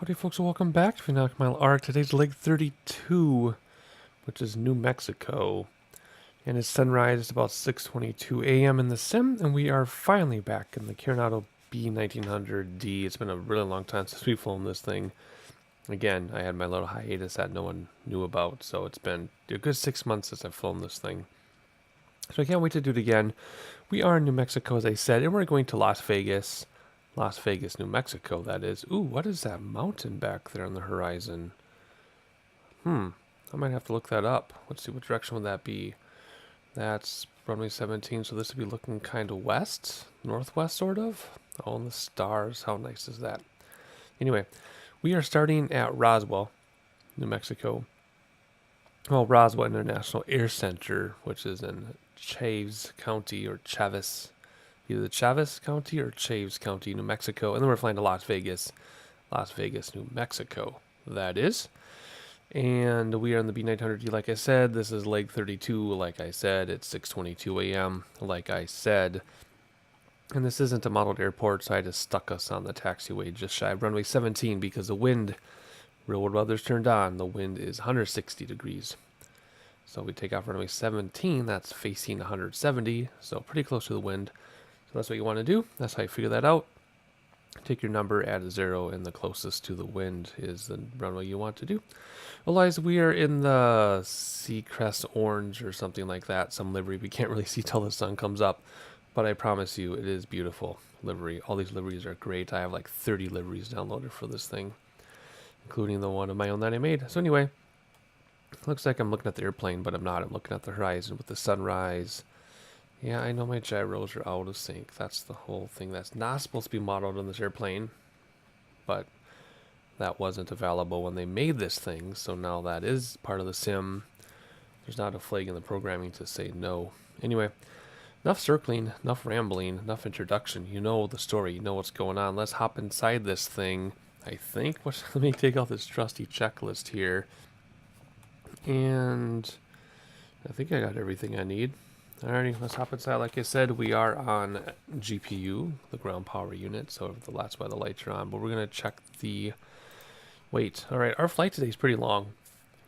Howdy folks, and welcome back to Nautical Mile Arc. Today's leg 32, which is New Mexico. And it's sunrise, it's about 6:22 a.m. in the sim, and we are finally back in the Carenado B1900D. It's been a really long time since we've flown this thing. Again, I had my little hiatus that no one knew about, so it's been a good 6 months since I've flown this thing. So I can't wait to do it again. We are in New Mexico, as I said, and we're going to Las Vegas. Las Vegas, New Mexico, that is. Ooh, what is that mountain back there on the horizon? I might have to look that up. Let's see, what direction would that be? That's runway 17, so this would be looking kind of west, northwest sort of. Oh, and the stars, how nice is that? Anyway, we are starting at Roswell, New Mexico. Well, Roswell International Air Center, which is in Chaves County, or Chaves. Either the Chaves County or Chaves County, New Mexico. And then we're flying to Las Vegas, New Mexico, that is. And we are on the B900D, like I said. This is leg 32, like I said. It's 6:22 a.m., like I said. And this isn't a modeled airport, so I just stuck us on the taxiway just shy of runway 17 because the wind, real world weather's turned on, the wind is 160 degrees. So we take off runway 17, that's facing 170, so pretty close to the wind. So that's what you want to do. That's how you figure that out. Take your number, add a 0, and the closest to the wind is the runway you want to do. Otherwise, we are in the Seacrest Orange or something like that, some livery. We can't really see till the sun comes up, but I promise you it is beautiful livery. All these liveries are great. I have like 30 liveries downloaded for this thing, including the one of my own that I made. So anyway, looks like I'm looking at the airplane, but I'm not. I'm looking at the horizon with the sunrise. Yeah, I know my gyros are out of sync. That's the whole thing. That's not supposed to be modeled on this airplane, but that wasn't available when they made this thing, so now that is part of the sim. There's not a flag in the programming to say no. Anyway, enough circling, enough rambling, enough introduction. You know the story, you know what's going on. Let's hop inside this thing. I think, let me take out this trusty checklist here. And I think I got everything I need. Alrighty, let's hop inside. Like I said, we are on GPU, the ground power unit, so that's why the lights are on. But we're going to check the weight. Alright, our flight today is pretty long.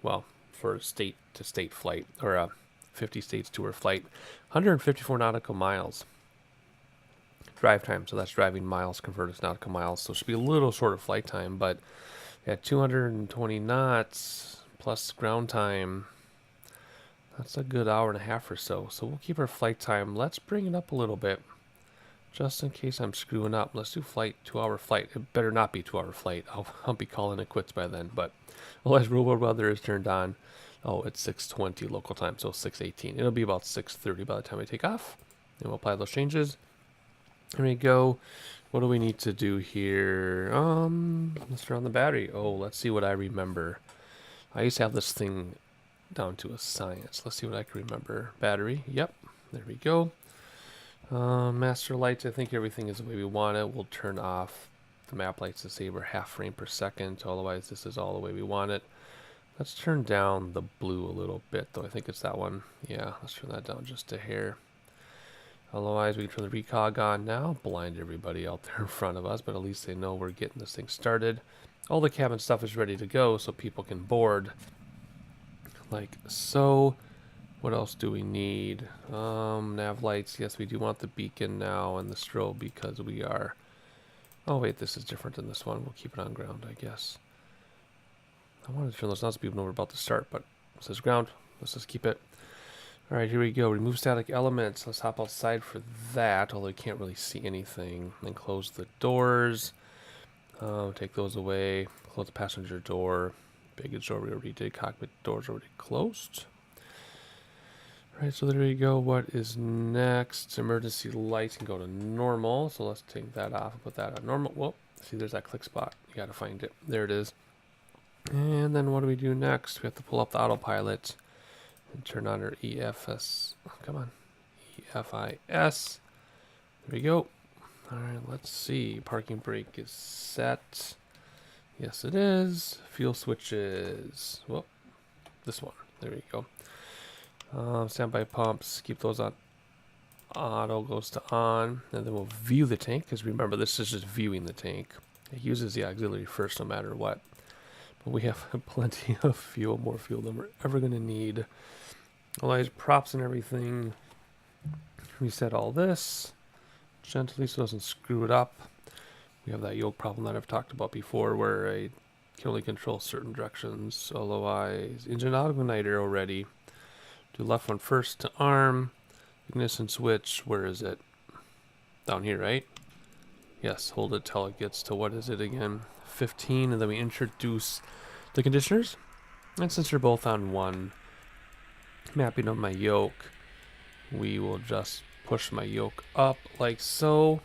Well, for a state-to-state flight, or a 50 states tour flight. 154 nautical miles. Drive time, so that's driving miles converted to nautical miles. So it should be a little shorter flight time, but at 220 knots plus ground time, that's a good hour and a half or so. So we'll keep our flight time. Let's bring it up a little bit, just in case I'm screwing up. Let's do flight, 2-hour flight. It better not be 2-hour flight. I'll be calling it quits by then. But otherwise, real world weather is turned on. Oh, it's 6:20 local time, so 6:18. It'll be about 6:30 by the time we take off. And we'll apply those changes. Here we go. What do we need to do here? Let's turn on the battery. Oh, let's see what I remember. I used to have this thing down to a science. Let's see what I can remember. Battery, yep, there we go. Master lights, I think everything is the way we want it. We'll turn off the map lights to say we're half frame per second. Otherwise, this is all the way we want it. Let's turn down the blue a little bit, though. I think it's that one. Yeah, let's turn that down just a hair. Otherwise, we can turn the recog on now. Blind everybody out there in front of us, but at least they know we're getting this thing started. All the cabin stuff is ready to go so people can board. Like so. What else do we need? Nav lights. Yes, we do want the beacon now and the strobe because we are... Oh, wait, this is different than this one. We'll keep it on ground, I guess. I wanted to turn those on so people know we're about to start, but it says ground. Let's just keep it. All right, here we go. Remove static elements. Let's hop outside for that, although you can't really see anything. Then close the doors. Take those away. Close the passenger door. Baggage door we already did. Cockpit doors already closed. All right, so there we go. What is next? Emergency lights can go to normal. So let's take that off and put that on normal. Whoa, see, there's that click spot. You got to find it. There it is. And then what do we do next? We have to pull up the autopilot and turn on our EFS. Oh, come on. EFIS. There we go. All right, let's see. Parking brake is set. Yes, it is. Fuel switches. Well, this one. There we go. Standby pumps. Keep those on. Auto goes to on. And then we'll view the tank. Because remember, this is just viewing the tank. It uses the auxiliary first no matter what. But we have plenty of fuel, more fuel than we're ever going to need. All these props and everything. Reset all this gently so it doesn't screw it up. We have that yoke problem that I've talked about before where I can only control certain directions. Otherwise, engine autoigniter already. Do left one first to arm. Ignition switch, where is it? Down here, right? Yes, hold it till it gets to, what is it again? 15, and then we introduce the conditioners. And since they're both on one, mapping of my yoke, we will just push my yoke up like so.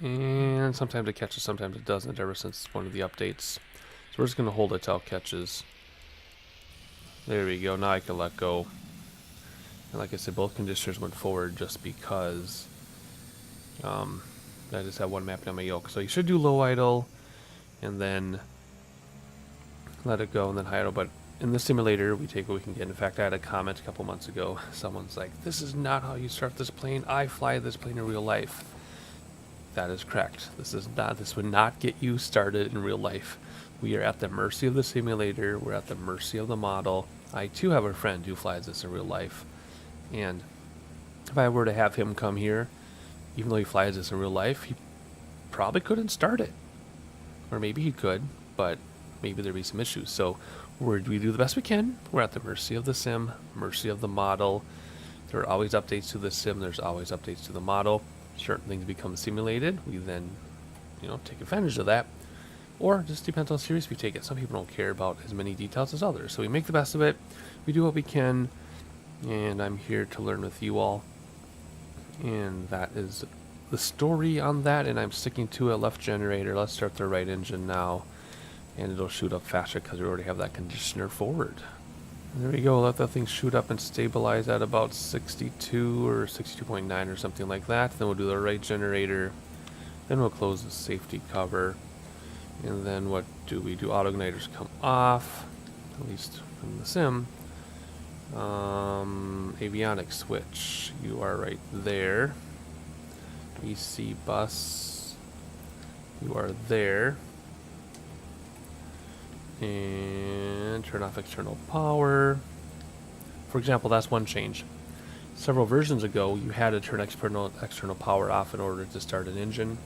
And sometimes it catches, sometimes it doesn't, ever since one of the updates. So we're just going to hold it till it catches. There we go, now I can let go. And like I said, both conditioners went forward just because I just have one mapping on my yoke. So you should do low idle and then let it go and then high idle. But in the simulator, we take what we can get. In fact, I had a comment a couple months ago. Someone's like, this is not how you start this plane. I fly this plane in real life. That is correct. This would not get you started in real life. We are at the mercy of the simulator. We're at the mercy of the model. I too have a friend who flies this in real life. And if I were to have him come here, even though he flies this in real life, he probably couldn't start it. Or maybe he could, but maybe there'd be some issues. So we do the best we can. We're at the mercy of the sim, mercy of the model. There are always updates to the sim. There's always updates to the model. Certain things become simulated. We then, take advantage of that. Or it just depends on how serious we take it. Some people don't care about as many details as others. So we make the best of it. We do what we can. And I'm here to learn with you all. And that is the story on that. And I'm sticking to a left generator. Let's start the right engine now. And it'll shoot up faster because we already have that conditioner forward. And there we go. Let that thing shoot up and stabilize at about 62 or 62.9 or something like that. Then we'll do the right generator. Then we'll close the safety cover. And then what do we do? Auto igniters come off, at least from the sim. Avionics switch, you are right there. EC bus, you are there. And turn off external power. For example, that's one change. Several versions ago, you had to turn external power off in order to start an engine.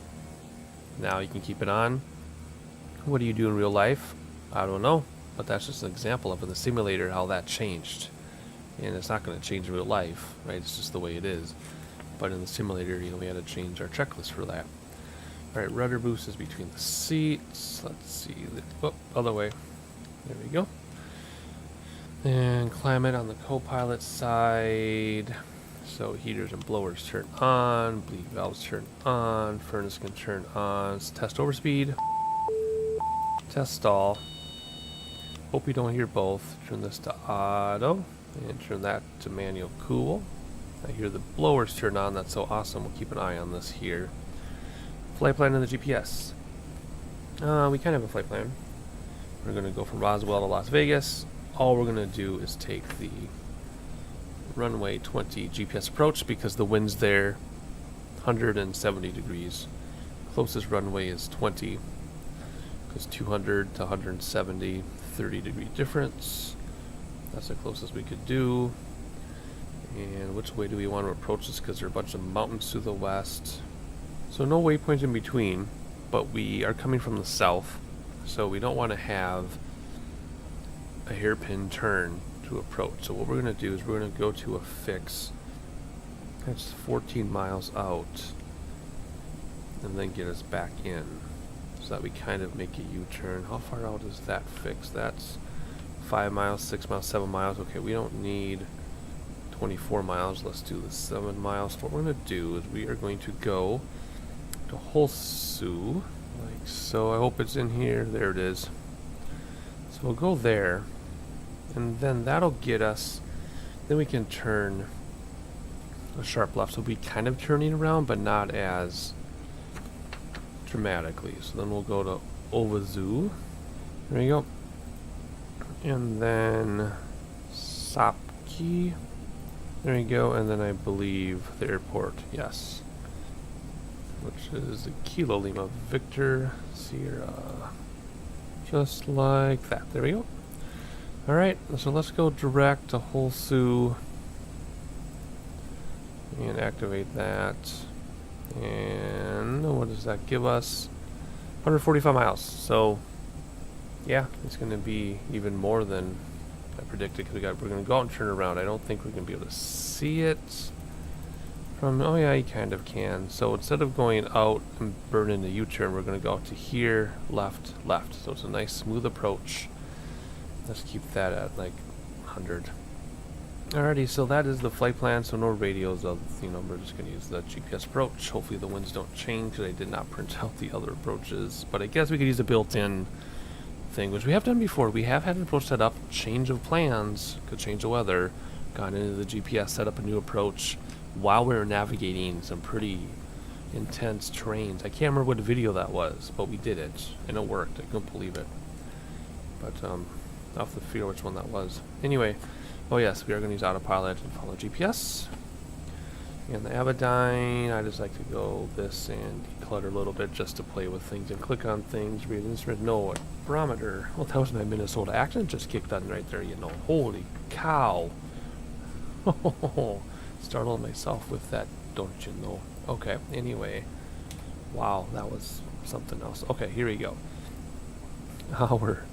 Now you can keep it on. What do you do in real life? I don't know, but that's just an example of in the simulator how that changed. And it's not going to change in real life, right? It's just the way it is. But in the simulator, we had to change our checklist for that. All right, rudder boost is between the seats. Let's see. Other way. There we go. And climate on the co-pilot side. So heaters and blowers turn on. Bleed valves turn on. Furnace can turn on. Test overspeed. Test stall. Hope you don't hear both. Turn this to auto. And turn that to manual cool. I hear the blowers turn on. That's so awesome. We'll keep an eye on this here. Flight plan in the GPS. We kind of have a flight plan. We're going to go from Roswell to Las Vegas. All we're going to do is take the runway 20 GPS approach because the wind's there 170 degrees. Closest runway is 20 because 200 to 170, 30 degree difference. That's the closest we could do. And which way do we want to approach this because there are a bunch of mountains to the west. So no waypoint in between, but we are coming from the south, so we don't want to have a hairpin turn to approach. So what we're going to do is we're going to go to a fix that's 14 miles out and then get us back in so that we kind of make a U-turn. How far out is that fix? That's 5 miles, 6 miles, 7 miles. Okay, we don't need 24 miles. Let's do the 7 miles. What we're going to do is we are going to go to Holsu, like so. I hope it's in here. There it is. So we'll go there, and then that'll get us. Then we can turn a sharp left. So we'll be kind of turning around, but not as dramatically. So then we'll go to Ovazu. There you go. And then Sapki. There you go. And then I believe the airport. Yes. which is a Kilo Lima Victor Sierra. Just like that. There we go. Alright, so let's go direct to Holsu and activate that. And what does that give us? 145 miles. So, yeah, it's going to be even more than I predicted, because we're going to go out and turn around. I don't think we're going to be able to see it from, oh yeah, you kind of can. So instead of going out and burning the U-turn, we're going to go out to here, left, left. So it's a nice smooth approach. Let's keep that at like 100. Alrighty, so that is the flight plan. So no radios of, we're just going to use the GPS approach. Hopefully the winds don't change, because I did not print out the other approaches. But I guess we could use a built-in thing, which we have done before. We have had an approach set up, change of plans, could change the weather, gone into the GPS, set up a new approach while we were navigating some pretty intense terrains. I can't remember what video that was, but we did it, and it worked. I couldn't believe it. But I'll have to figure which one that was. Anyway, oh yes, we are going to use autopilot and follow GPS. And the Abaddon, I just like to go this and declutter a little bit just to play with things and click on things, read instrument, no, barometer. Well, that was my Minnesota accent just kicked on right there, Holy cow. Startled myself with that, don't you know? Okay, anyway. Wow, that was something else. Okay, here we go. Our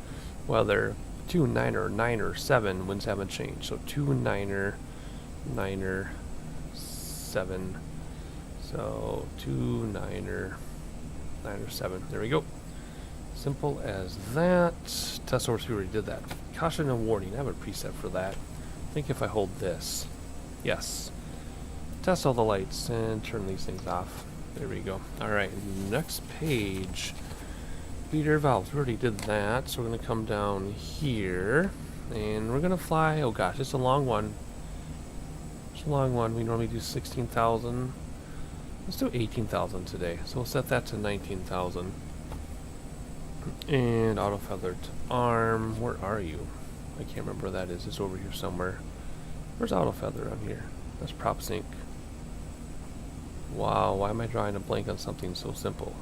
weather, 2 9er 9er 7, winds haven't changed. So 2 9er 9er 7. So 2 9er 9er 7. There we go. Simple as that. Test source, we already did that. Caution and warning. I have a preset for that. I think if I hold this. Yes. Test all the lights and turn these things off. There we go. Alright, next page. Feeder valves. We already did that. So we're going to come down here. And we're going to fly. Oh gosh, it's a long one. It's a long one. We normally do 16,000. Let's do 18,000 today. So we'll set that to 19,000. And auto feathered arm. Where are you? I can't remember where that is. It's over here somewhere. Where's auto feather on here? That's prop sync. Wow, why am I drawing a blank on something so simple?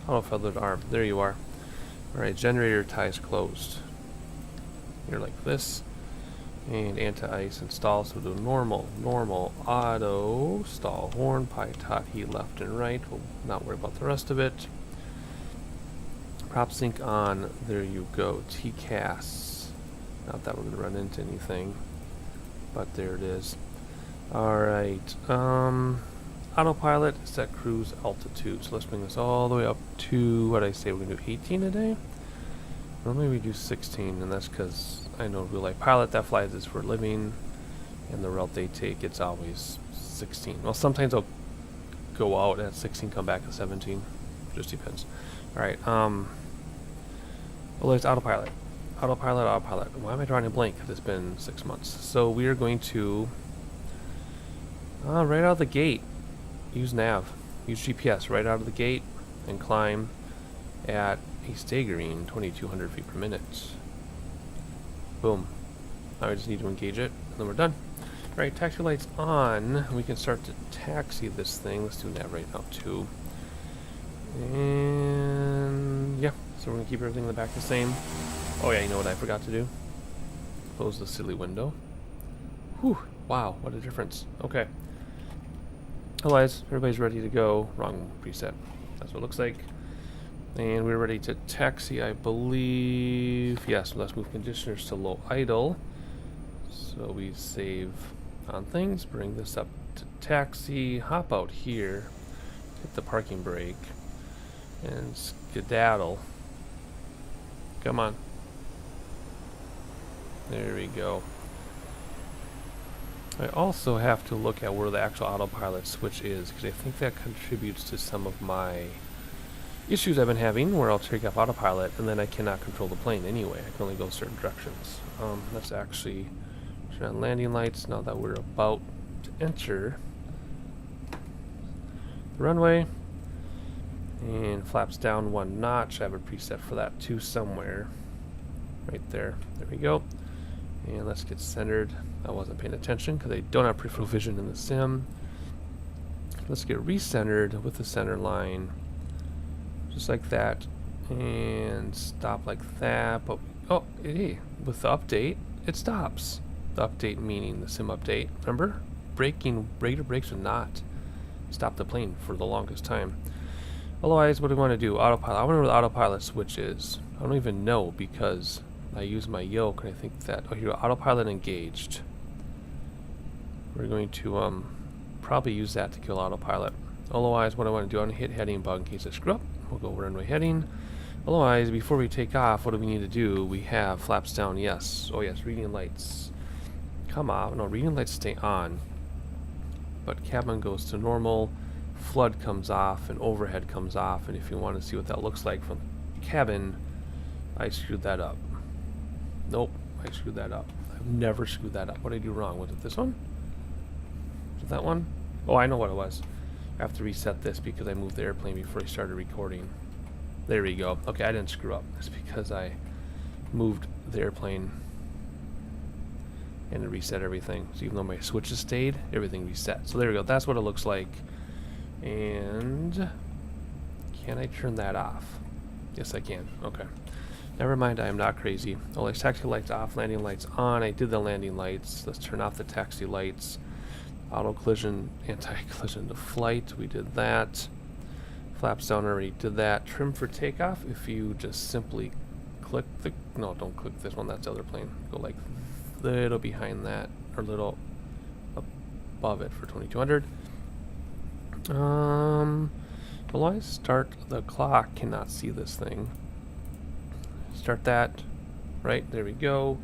Auto feathered arm. There you are. Alright, generator ties closed. Here like this. And anti-ice install. So do normal, auto, stall, horn, tot, heat left and right. We'll not worry about the rest of it. Prop sync on. There you go. TCAS. Not that we're going to run into anything. But there it is. Alright. Autopilot, set cruise altitude. So let's bring this all the way up to, what did I say, we're going to do 18 a day? Normally we do 16, and that's because I know real life pilot that flies this for a living, and the route they take, it's always 16. Well, sometimes I'll go out at 16, come back at 17. Just depends. Alright, well, it's autopilot. Autopilot. Why am I drawing a blank? It's been 6 months. So we are going to, right out of the gate, use nav. Use GPS right out of the gate and climb at a staggering 2,200 feet per minute. Boom. Now I just need to engage it, and then we're done. Right, taxi lights on. We can start to taxi this thing. Let's do nav right now too. And yeah, so we're gonna keep everything in the back the same. Oh yeah, you know what I forgot to do? Close the silly window. Whew, wow, what a difference. Okay. Otherwise, everybody's ready to go. Wrong preset. That's what it looks like. And we're ready to taxi, I believe. Yes, let's move conditioners to low idle. So we save on things, bring this up to taxi, hop out here, hit the parking brake, and skedaddle. Come on. There we go. I also have to look at where the actual autopilot switch is, because I think that contributes to some of my issues I've been having, where I'll take off autopilot and then I cannot control the plane anyway. I can only go certain directions. Let's actually turn on landing lights now that we're about to enter the runway. And flaps down 1 notch. I have a preset for that too somewhere. Right there. There we go. And let's get centered. I wasn't paying attention because I don't have peripheral vision in the sim. Let's get recentered with the center line. Just like that. And stop like that. But, oh, hey, with the update, it stops. The update meaning the sim update. Remember? Regular brakes would not stop the plane for the longest time. Otherwise, what do we want to do? Autopilot. I wonder where the autopilot switch is. I don't even know because I use my yoke and I think that, oh, here, autopilot engaged. We're going to probably use that to kill autopilot. Otherwise, what I want to do, I'm going to hit heading bug in case I screw up. We'll go runway heading. Otherwise, before we take off, what do we need to do? We have flaps down, yes. Oh yes, reading lights. Come on, no, reading lights stay on. But cabin goes to normal, flood comes off, and overhead comes off. And if you want to see what that looks like from cabin, I screwed that up. Nope, I screwed that up. I've never screwed that up. What did I do wrong? Was it this one? Was it that one? Oh, I know what it was. I have to reset this because I moved the airplane before I started recording. There we go. Okay, I didn't screw up. It's because I moved the airplane and it reset everything. So even though my switches stayed, everything reset. So there we go. That's what it looks like. And can I turn that off? Yes, I can. Okay. Never mind, I am not crazy. Oh, there's taxi lights off, landing lights on. I did the landing lights. Let's turn off the taxi lights. Auto collision, anti-collision to flight. We did that. Flaps down, already did that. Trim for takeoff. If you just simply click the, no, don't click this one. That's the other plane. Go like little behind that, or little above it for 2200. Will I start the clock? Cannot see this thing. Start that. Right, there we go.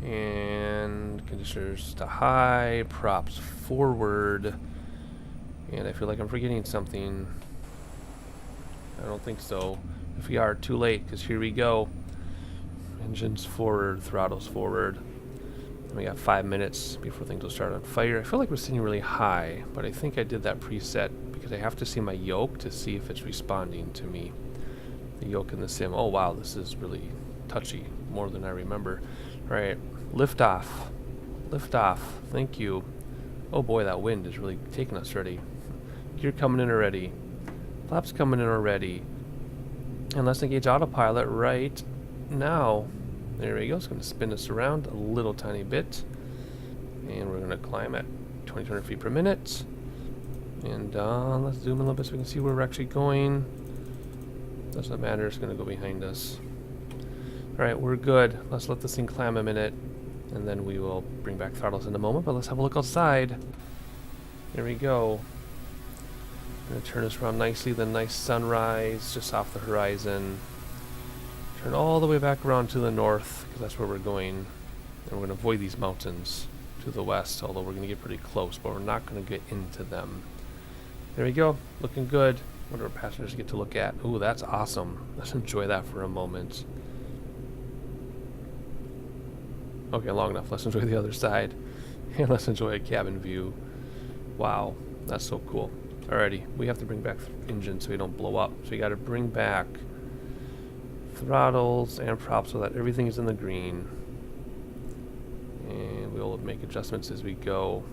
And conditioners to high, props forward. And I feel like I'm forgetting something. I don't think so. If we are, too late, because here we go. Engines forward, throttles forward. And we got 5 minutes before things will start on fire. I feel like we're sitting really high, but I think I did that preset because I have to see my yoke to see if it's responding to me. The yoke in the sim. Oh wow, this is really touchy, more than I remember. Alright, lift off. Lift off. Thank you. Oh boy, that wind is really taking us already. Gear coming in already. Flaps coming in already. And let's engage autopilot right now. There we go. It's going to spin us around a little tiny bit. And we're going to climb at 2200 feet per minute. And let's zoom in a little bit so we can see where we're actually going. Doesn't matter. It's going to go behind us. Alright, we're good. Let's let this thing climb a minute. And then we will bring back throttles in a moment. But let's have a look outside. There we go. Going to turn us around nicely. The nice sunrise just off the horizon. Turn all the way back around to the north, because that's where we're going. And we're going to avoid these mountains to the west, although we're going to get pretty close, but we're not going to get into them. There we go. Looking good. What do our passengers get to look at? Ooh, that's awesome. Let's enjoy that for a moment. Okay, long enough. Let's enjoy the other side. And let's enjoy a cabin view. Wow, that's so cool. Alrighty, we have to bring back engine so we don't blow up. So we got to bring back throttles and props so that everything is in the green. And we'll make adjustments as we go.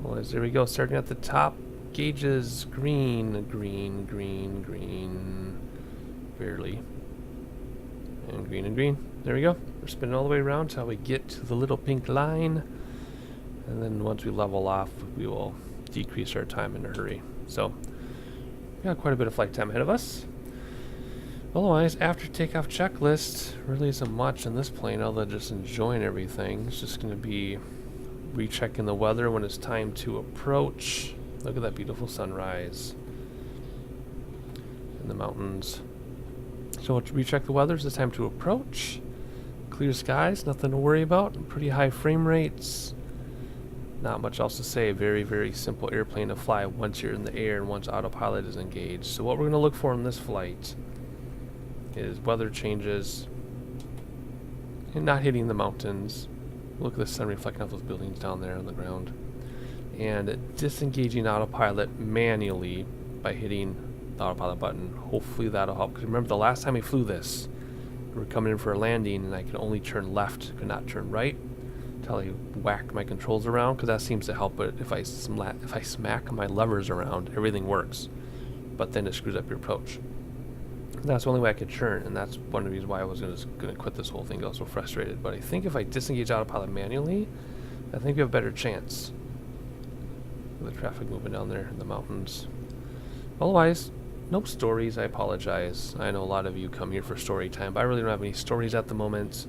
Well, there we go. Starting at the top, gauges green, green, green, green. Barely. And green and green. There we go. We're spinning all the way around until we get to the little pink line. And then once we level off, we will decrease our time in a hurry. So, we got quite a bit of flight time ahead of us. Otherwise, after takeoff checklist, really isn't much in this plane other than just enjoying everything. It's just going to be rechecking the weather when it's time to approach. Look at that beautiful sunrise in the mountains. So to recheck the weather, it's time to approach. Clear skies, nothing to worry about. Pretty high frame rates. Not much else to say. Very, very simple airplane to fly once you're in the air and once autopilot is engaged. So what we're going to look for in this flight is weather changes and not hitting the mountains. Look at the sun reflecting off those buildings down there on the ground. And disengaging autopilot manually by hitting the autopilot button. Hopefully that'll help. Because remember the last time we flew this, we were coming in for a landing and I could only turn left, could not turn right. until I whack my controls around, because that seems to help. But if I smack my levers around, everything works, but then it screws up your approach. That's the only way I could churn, and that's one of the reasons why I was gonna quit this whole thing. I was so frustrated. But I think if I disengage autopilot manually, I think we have a better chance. The traffic moving down there in the mountains. Otherwise, no stories. I apologize. I know a lot of you come here for story time, but I really don't have any stories at the moment.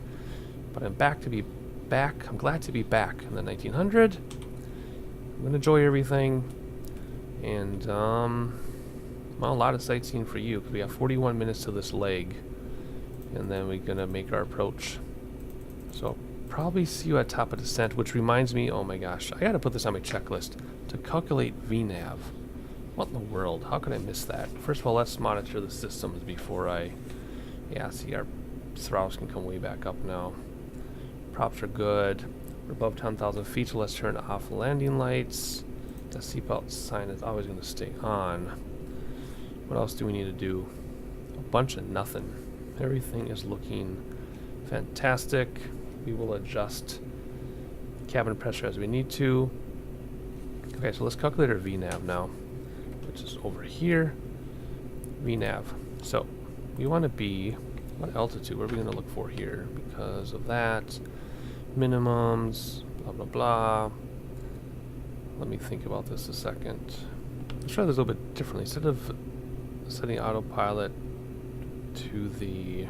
But I'm back to be back. I'm glad to be back in the 1900. I'm gonna enjoy everything, and well, a lot of sightseeing for you, because we have 41 minutes to this leg, and then we're gonna make our approach. So I'll probably see you at top of descent, which reminds me, oh my gosh, I gotta put this on my checklist to calculate VNAV. What in the world? How could I miss that? First of all, let's monitor the systems before I... Yeah, see, our throttles can come way back up now. Props are good. We're above 10,000 feet, so let's turn off landing lights. The seatbelt sign is always going to stay on. What else do we need to do? A bunch of nothing. Everything is looking fantastic. We will adjust cabin pressure as we need to. Okay, so let's calculate our VNAV now, which is over here. VNAV. So we want to be, what altitude? What are we going to look for here? Because of that, minimums, blah, blah, blah. Let me think about this a second. Let's try this a little bit differently. Instead of setting autopilot to the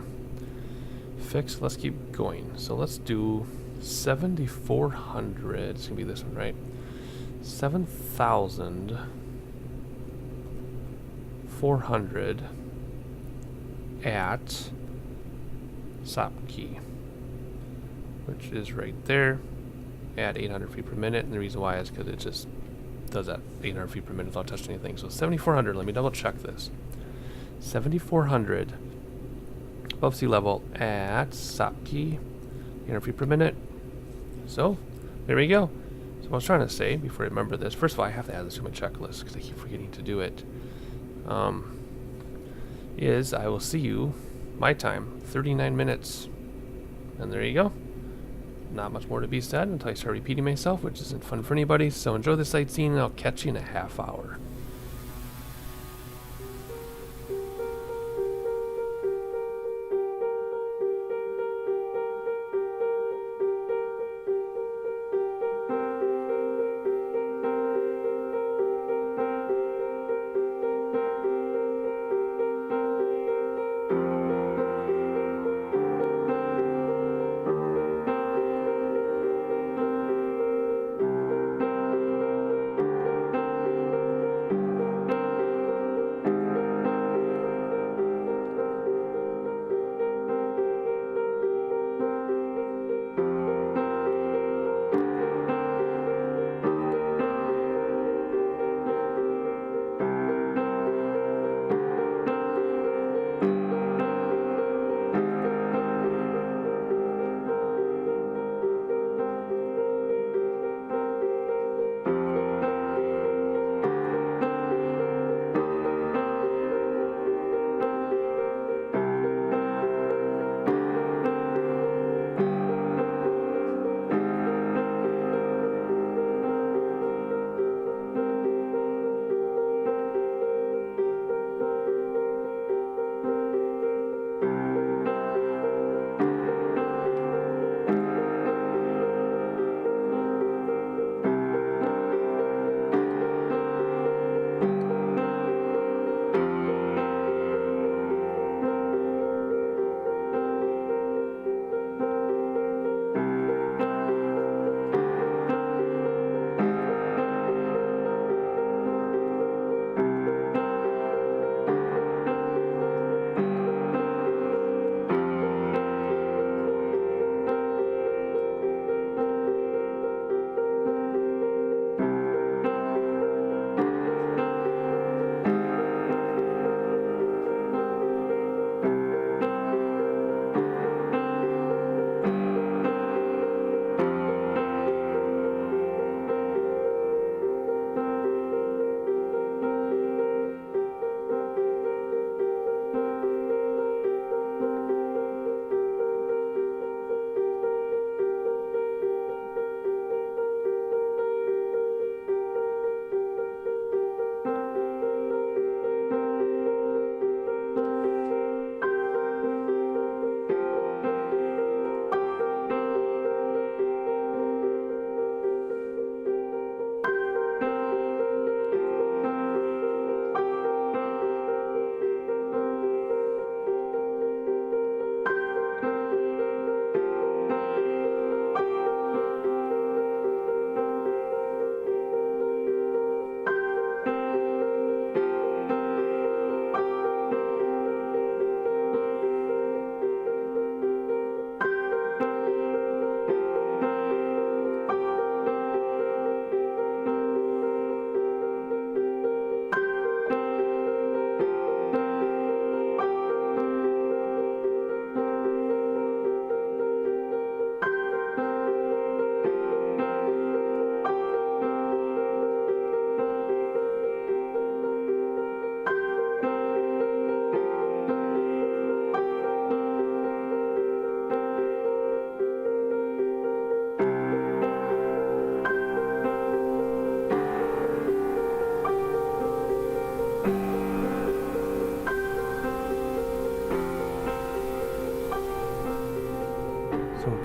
fixed, let's keep going. So let's do 7,400. It's going to be this one, right? 7,400 at SOP key, which is right there at 800 feet per minute. And the reason why is because it just does that 800 feet per minute without touching anything. So 7,400, let me double check this. 7,400 above sea level at SOP key, 800 feet per minute. So there we go. So what I was trying to say before I remember this, first of all, I have to add this to my checklist because I keep forgetting to do it. Is I will see you, my time, 39 minutes. And there you go. Not much more to be said until I start repeating myself, which isn't fun for anybody. So enjoy the sightseeing, and I'll catch you in a half hour.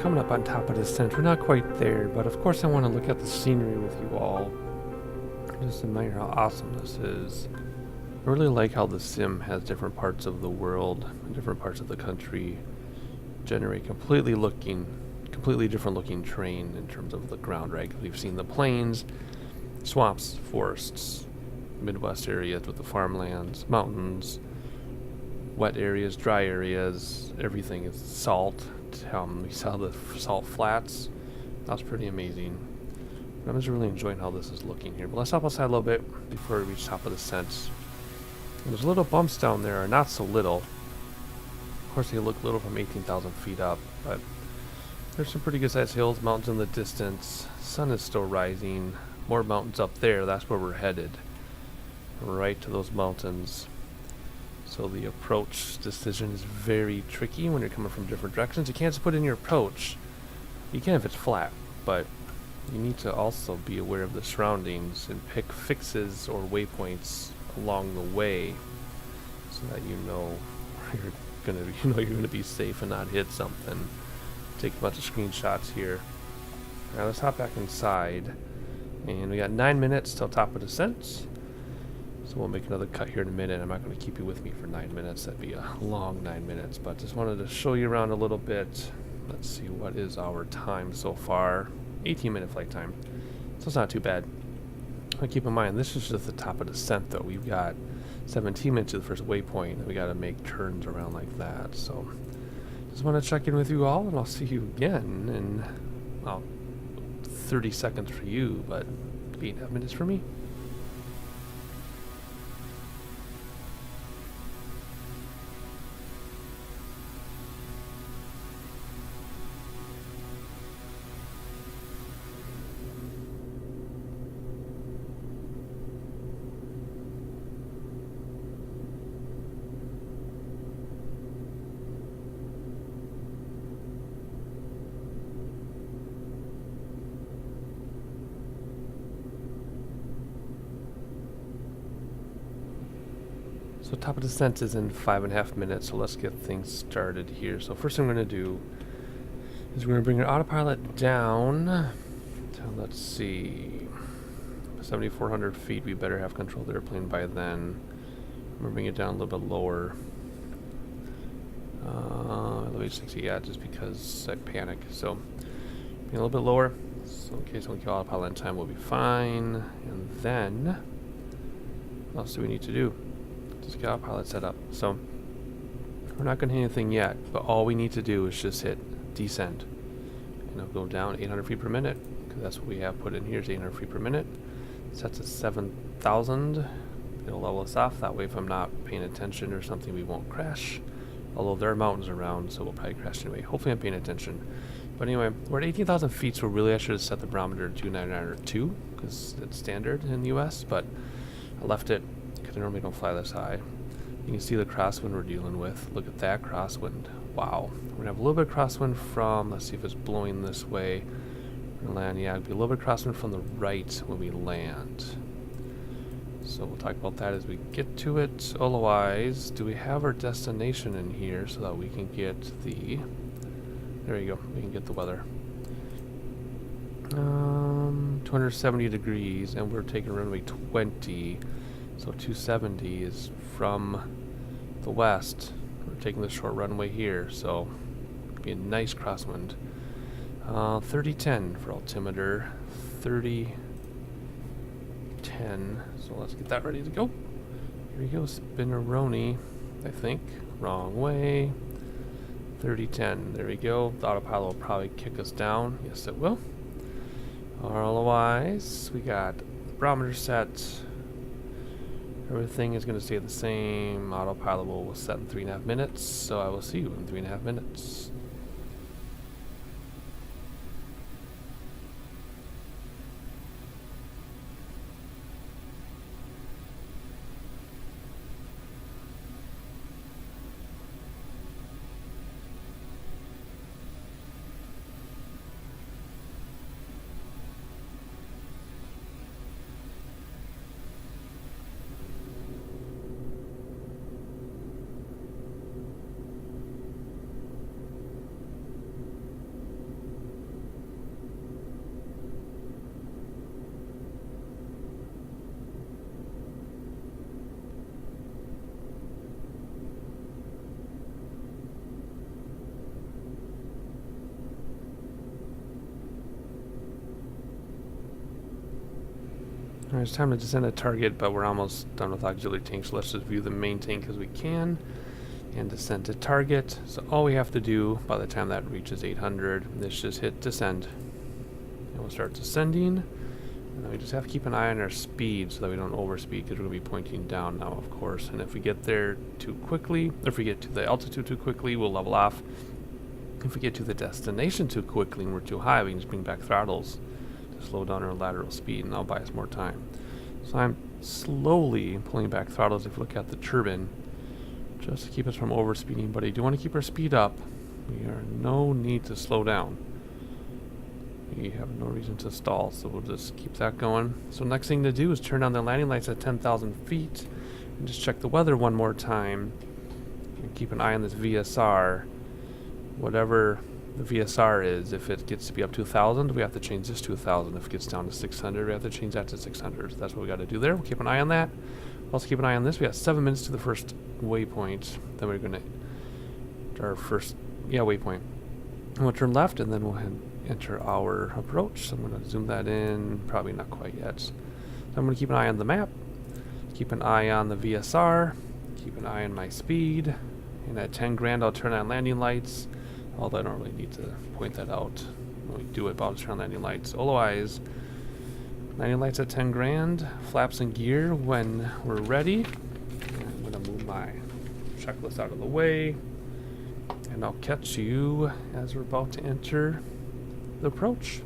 coming up on top of the descent. We're not quite there, but of course I want to look at the scenery with you all. Just admire how awesome this is. I really like how the sim has different parts of the world and different parts of the country generate completely different looking terrain in terms of the ground, right? 'Cause we've seen the plains, swamps, forests, Midwest areas with the farmlands, mountains, wet areas, dry areas, everything is salt. We saw the salt flats. That's pretty amazing. I'm just really enjoying how this is looking here. But let's hop outside a little bit before we reach top of the descent. And there's little bumps down there, not so little. Of course, they look little from 18,000 feet up, but there's some pretty good sized hills, mountains in the distance. Sun is still rising. More mountains up there. That's where we're headed. Right to those mountains. So the approach decision is very tricky when you're coming from different directions. You can't just put in your approach. You can if it's flat, but you need to also be aware of the surroundings and pick fixes or waypoints along the way so that you know you're gonna be safe and not hit something. Take a bunch of screenshots here. Now let's hop back inside, and we got 9 minutes till top of descent. So we'll make another cut here in a minute. I'm not going to keep you with me for 9 minutes. That'd be a long 9 minutes, but just wanted to show you around a little bit. Let's see, what is our time so far? 18-minute flight time, so it's not too bad. But keep in mind, this is just the top of descent, though. We've got 17 minutes to the first waypoint, and we got to make turns around like that. So just want to check in with you all, and I'll see you again in, well, 30 seconds for you, but 8.5 minutes for me. So top of descent is in 5.5 minutes, so let's get things started here. So first thing we're going to do is we're going to bring our autopilot down to, let's see, 7,400 feet. We better have control of the airplane by then. We're going to bring it down a little bit lower. Elevation 60, yeah, just because I panic. So a little bit lower, so in case we kill autopilot in time, we'll be fine. And then, what else do we need to do? Just get autopilot set up. So we're not going to hit anything yet, but all we need to do is just hit descend. And it'll go down 800 feet per minute, because that's what we have put in here, is 800 feet per minute. Sets at 7,000. It'll level us off. That way, if I'm not paying attention or something, we won't crash. Although there are mountains around, so we'll probably crash anyway. Hopefully I'm paying attention. But anyway, we're at 18,000 feet, so really I should have set the barometer to 299 or 2, because it's standard in the US, but I left it because I normally don't fly this high. You can see the crosswind we're dealing with. Look at that crosswind. Wow. We're going to have a little bit of crosswind from, let's see if it's blowing this way. We're going to land, yeah, it'll be a little bit of crosswind from the right when we land. So we'll talk about that as we get to it. Otherwise, do we have our destination in here so that we can get the... There you go. We can get the weather. 270 degrees, and we're taking runway 20. So 270 is from the west. We're taking the short runway here, so it'll be a nice crosswind. 3010 for altimeter. 3010. So let's get that ready to go. Here we go. Spinneroni, I think. Wrong way. 3010. There we go. The autopilot will probably kick us down. Yes, it will. Otherwise, we got barometer set. Everything is going to stay the same. Autopilot will set in 3.5 minutes. So I will see you in 3.5 minutes. Alright, it's time to descend a target, but we're almost done with auxiliary tanks, so let's just view the main tank as we can and descend to target. So all we have to do by the time that reaches 800 is just hit descend. And we'll start descending. And then we just have to keep an eye on our speed so that we don't overspeed, because we're going to be pointing down now, of course. And if we get there too quickly, or if we get to the altitude too quickly, we'll level off. If we get to the destination too quickly and we're too high, we can just bring back throttles to slow down our lateral speed, and that'll buy us more time. So I'm slowly pulling back throttles if you look at the turbine, just to keep us from overspeeding. But I do want to keep our speed up. We are no need to slow down. We have no reason to stall, so we'll just keep that going. So next thing to do is turn on the landing lights at 10,000 feet and just check the weather one more time. And keep an eye on this VSR. Whatever the VSR is, if it gets to be up to 1,000, we have to change this to 1,000. If it gets down to 600, we have to change that to 600. So that's what we got to do there. We'll keep an eye on that. We'll also keep an eye on this. We got 7 minutes to the first waypoint. Then we're going to our first waypoint. And we'll turn left, and then we'll enter our approach. So I'm going to zoom that in. Probably not quite yet. So I'm going to keep an eye on the map. Keep an eye on the VSR. Keep an eye on my speed. And at 10 grand, I'll turn on landing lights. Although I don't really need to point that out when we do it, but I'll just turn on landing lights. Otherwise, landing lights at 10 grand, flaps and gear when we're ready. And I'm going to move my checklist out of the way, and I'll catch you as we're about to enter the approach.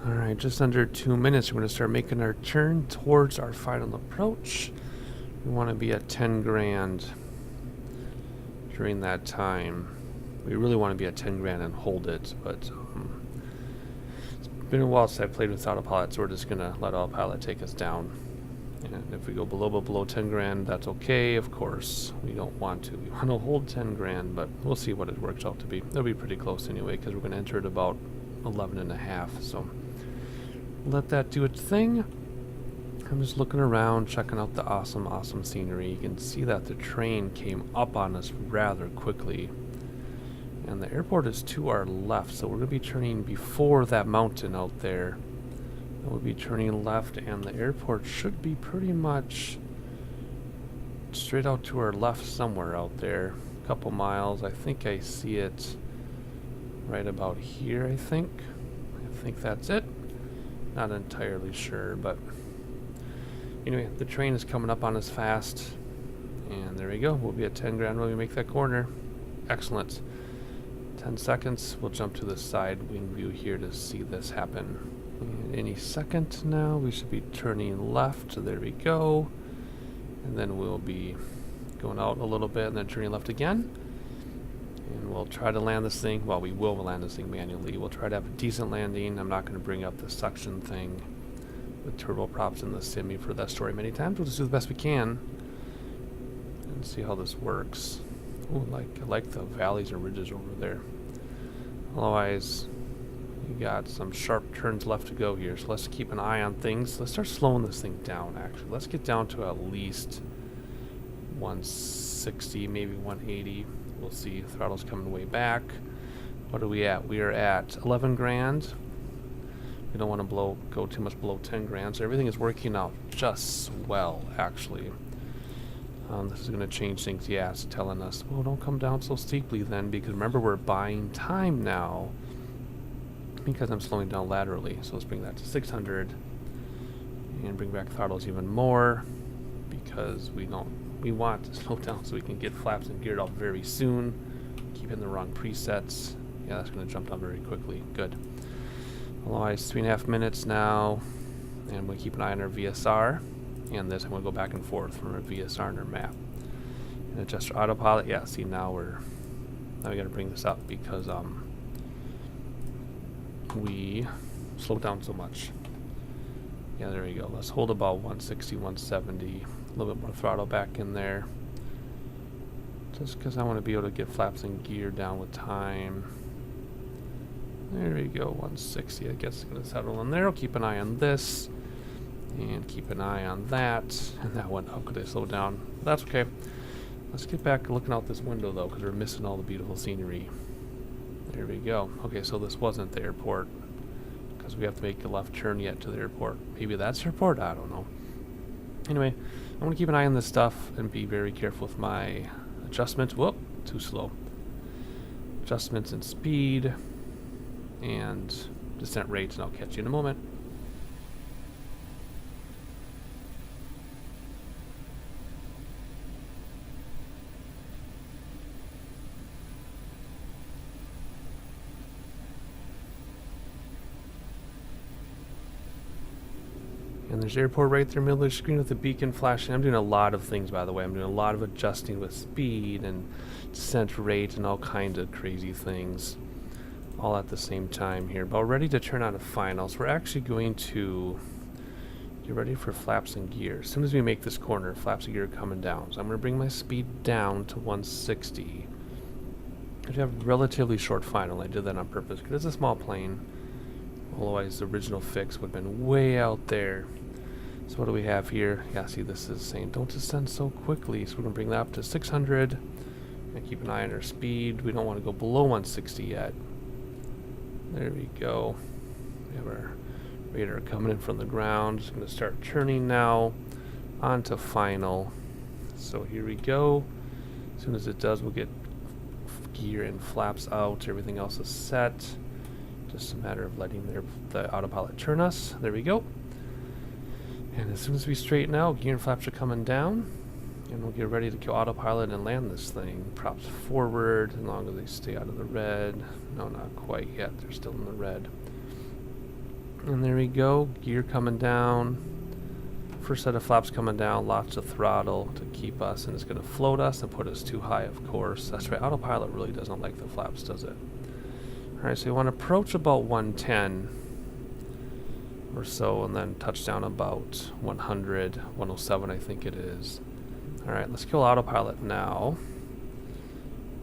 Alright, just under 2 minutes, we're going to start making our turn towards our final approach. We want to be at 10 grand during that time. We really want to be at 10 grand and hold it, but it's been a while since I played with autopilot, so we're just going to let autopilot take us down. And if we go below 10 grand, that's okay, of course. We don't want to. We want to hold 10 grand, but we'll see what it works out to be. It'll be pretty close anyway, because we're going to enter at about 11 and a half, so let that do its thing. I'm just looking around, checking out the awesome scenery. You can see that the train came up on us rather quickly. And the airport is to our left, so we're going to be turning before that mountain out there. We'll be turning left, and the airport should be pretty much straight out to our left somewhere out there. A couple miles. I think I see it right about here, I think that's it. Not entirely sure, but anyway, the train is coming up on us fast, and there we go. We'll be at 10 grand when we make that corner. Excellent. 10 seconds. We'll jump to the side wing view here to see this happen. And any second now, we should be turning left. So there we go. And then we'll be going out a little bit and then turning left again. And we'll try to land this thing. Well, we will land this thing manually. We'll try to have a decent landing. I'm not going to bring up the suction thing with turboprops in the sim. You've heard that story many times. We'll just do the best we can and see how this works. Ooh, I like the valleys and ridges over there. Otherwise, we got some sharp turns left to go here. So let's keep an eye on things. Let's start slowing this thing down, actually. Let's get down to at least 160, maybe 180. We'll see. Throttle's coming way back. What are we at? We are at 11 grand. We don't want to go too much below 10 grand. So everything is working out just well, actually. This is going to change things. Yeah, it's telling us, well, don't come down so steeply then, because remember, we're buying time now because I'm slowing down laterally. So let's bring that to 600 and bring back throttles even more, because we want to slow down so we can get flaps and geared up very soon. Keep hitting the wrong presets. Yeah, that's going to jump down very quickly. Good. Otherwise, 3.5 minutes now, and we keep an eye on our VSR. And this, I'm going to go back and forth from our VSR and our map. And adjust our autopilot. Yeah, see, now we got to bring this up because we slowed down so much. Yeah, there we go. Let's hold about 160, 170. A little bit more throttle back in there. Just because I want to be able to get flaps and gear down with time. There we go, 160. I guess it's going to settle in there. I'll keep an eye on this. And keep an eye on that. And that went up. Could I slow down? But that's okay. Let's get back looking out this window, though, because we're missing all the beautiful scenery. There we go. Okay, so this wasn't the airport. Because we have to make a left turn yet to the airport. Maybe that's the airport? I don't know. Anyway, I'm going to keep an eye on this stuff and be very careful with my adjustments. Whoop, too slow. Adjustments in speed and descent rates, and I'll catch you in a moment. And there's airport right there in the middle of the screen with the beacon flashing. I'm doing a lot of things, by the way. I'm doing a lot of adjusting with speed and descent rate and all kinds of crazy things all at the same time here. But we're ready to turn on a final. So we're actually going to get ready for flaps and gear. As soon as we make this corner, flaps and gear are coming down. So I'm going to bring my speed down to 160. I have a relatively short final. I did that on purpose because it's a small plane. Otherwise, the original fix would have been way out there. So what do we have here? Yeah, see, this is saying don't descend so quickly. So we're going to bring that up to 600. And keep an eye on our speed. We don't want to go below 160 yet. There we go. We have our radar coming in from the ground. Just going to start turning now onto final. So here we go. As soon as it does, we'll get gear and flaps out. Everything else is set. Just a matter of letting the autopilot turn us. There we go. And as soon as we straighten out, gear and flaps are coming down. And we'll get ready to kill autopilot and land this thing. Props forward, as long as they stay out of the red. No, not quite yet. They're still in the red. And there we go. Gear coming down. First set of flaps coming down. Lots of throttle to keep us. And it's going to float us and put us too high, of course. That's right. Autopilot really doesn't like the flaps, does it? Alright, so we want to approach about 110 or so, and then touch down about 100, 107 I think it is. Alright, let's kill autopilot now.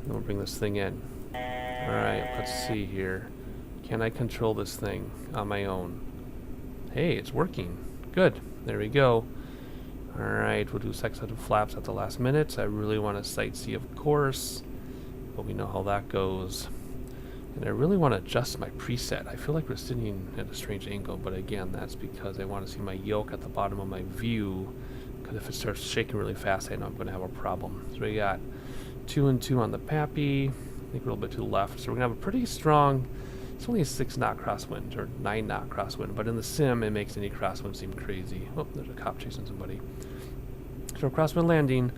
And we'll bring this thing in. Alright, let's see here. Can I control this thing on my own? Hey, it's working. Good. There we go. Alright, we'll do second set of flaps at the last minute. I really want to sightsee, of course, but we know how that goes. And I really want to adjust my preset. I feel like we're sitting at a strange angle, but again, that's because I want to see my yoke at the bottom of my view, because if it starts shaking really fast, I know I'm going to have a problem. So we got 2 and 2 on the Pappy. I think we're a little bit to the left. So we're going to have a pretty strong, it's only a 6-knot crosswind, or 9-knot crosswind, but in the sim, it makes any crosswind seem crazy. Oh, there's a cop chasing somebody. So crosswind landing,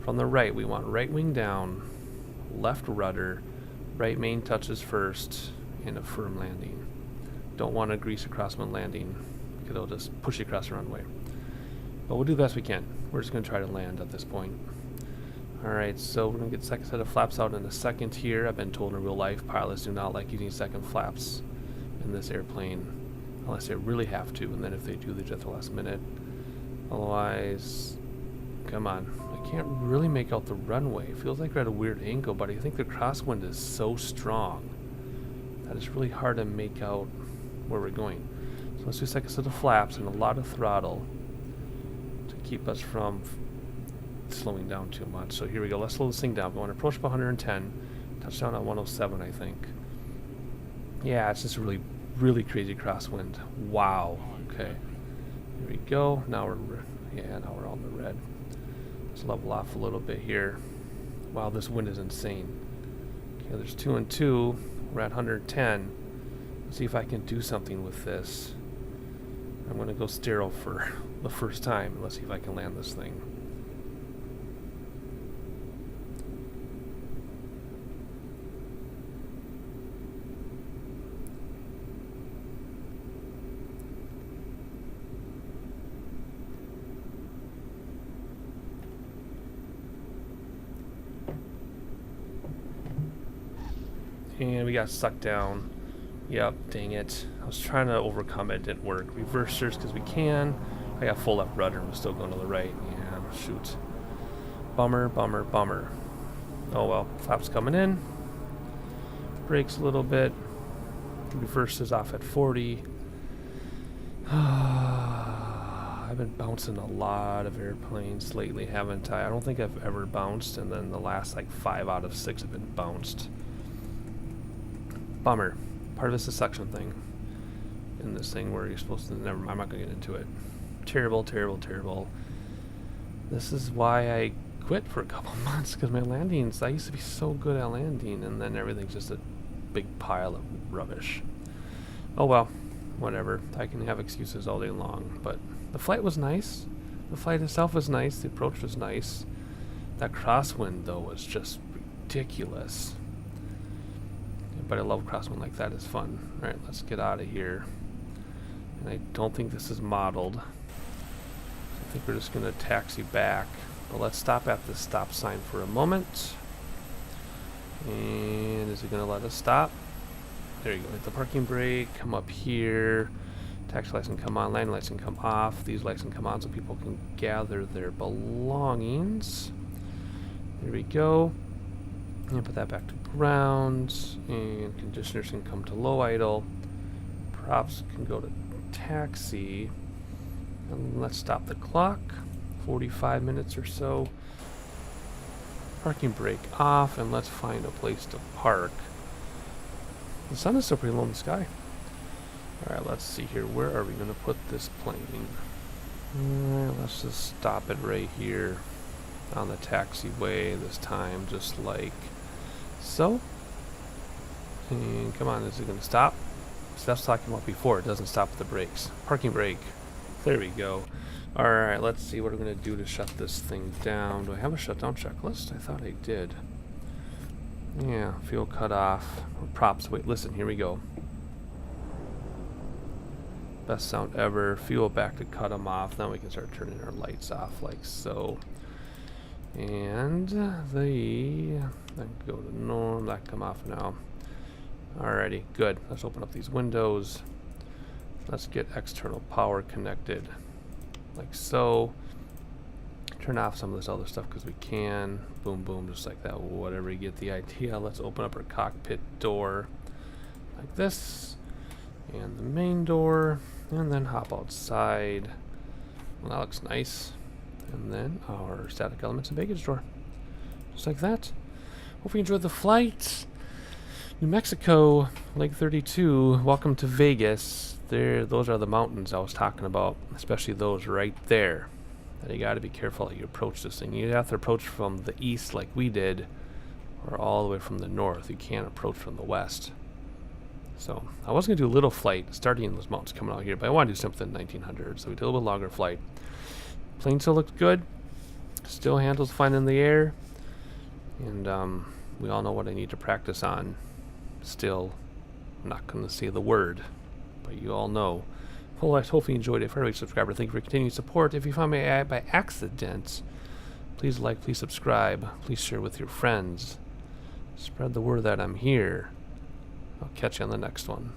from the right, we want right wing down, left rudder, right main touches first, and a firm landing. Don't want to grease a crosswind landing, because it'll just push you across the runway. But we'll do the best we can. We're just going to try to land at this point. Alright, so we're going to get second set of flaps out in a second here. I've been told in real life pilots do not like using second flaps in this airplane unless they really have to, and then if they do, they do at the last minute. Otherwise, come on. I can't really make out the runway. It feels like we're at a weird angle, but I think the crosswind is so strong that it's really hard to make out where we're going. So let's do second set of flaps and a lot of throttle to keep us from slowing down too much. So here we go. Let's slow this thing down. We want to approach about 110. Touchdown on 107, I think. Yeah, it's just a really, really crazy crosswind. Wow. Okay. Here we go. Now we're on the red. Let's level off a little bit here. Wow, this wind is insane. Okay, there's 2 and 2. We're at 110. Let's see if I can do something with this. I'm going to go sterile for the first time. Let's see if I can land this thing. And we got sucked down. Yep, dang it. I was trying to overcome it, it didn't work. Reversers because we can. I got full left rudder and we're still going to the right. Yeah, shoot. Bummer, bummer, bummer. Oh well, flaps coming in. Brakes a little bit. Reverse is off at 40. I've been bouncing a lot of airplanes lately, haven't I? I don't think I've ever bounced, and then the last like 5 out of 6 have been bounced. Bummer. Part of it's a suction thing in this thing where you're supposed to... Never mind, I'm not going to get into it. Terrible, terrible, terrible. This is why I quit for a couple months, because my landings... I used to be so good at landing, and then everything's just a big pile of rubbish. Oh well, whatever. I can have excuses all day long, but the flight was nice. The flight itself was nice. The approach was nice. That crosswind, though, was just ridiculous. But I love crosswind like that. It's fun. Alright, let's get out of here. And I don't think this is modeled. I think we're just going to taxi back. But let's stop at the stop sign for a moment. And is it going to let us stop? There you go. Hit the parking brake. Come up here. Taxi lights can come on. Landing lights can come off. These lights can come on so people can gather their belongings. There we go. And put that back to ground. And conditioners can come to low idle. Props can go to taxi. And let's stop the clock. 45 minutes or so. Parking brake off, and let's find a place to park. The sun is still pretty low in the sky. Alright, let's see here. Where are we going to put this plane? Alright, let's just stop it right here on the taxiway this time, just like so. And come on, is it going to stop? So that's talking about before. It doesn't stop at the brakes. Parking brake. There we go. Alright, let's see what we're going to do to shut this thing down. Do I have a shutdown checklist? I thought I did. Yeah, fuel cut off. Props. Wait, listen, here we go. Best sound ever. Fuel back to cut them off. Now we can start turning our lights off like so. And that go to norm. That come off now. Alrighty, good. Let's open up these windows. Let's get external power connected. Like so. Turn off some of this other stuff because we can. Boom, boom, just like that. Whatever, you get the idea. Let's open up our cockpit door like this. And the main door. And then hop outside. Well, that looks nice. And then our static elements and baggage door. Just like that. Hope you enjoyed the flight. New Mexico, Lake 32. Welcome to Vegas. Those are the mountains I was talking about. Especially those right there. And you got to be careful how you approach this thing. You have to approach from the east like we did, or all the way from the north. You can't approach from the west. So I was going to do a little flight starting in those mountains coming out here, but I want to do something 1900, so we did a little bit longer flight. Plane still looked good. Still handles fine in the air. And we all know what I need to practice on. Still, I'm not going to say the word, but you all know. Well, I hopefully you enjoyed it. If you're a subscriber, thank you for your continued support. If you found my ad by accident, please like, please subscribe, please share with your friends. Spread the word that I'm here. I'll catch you on the next one.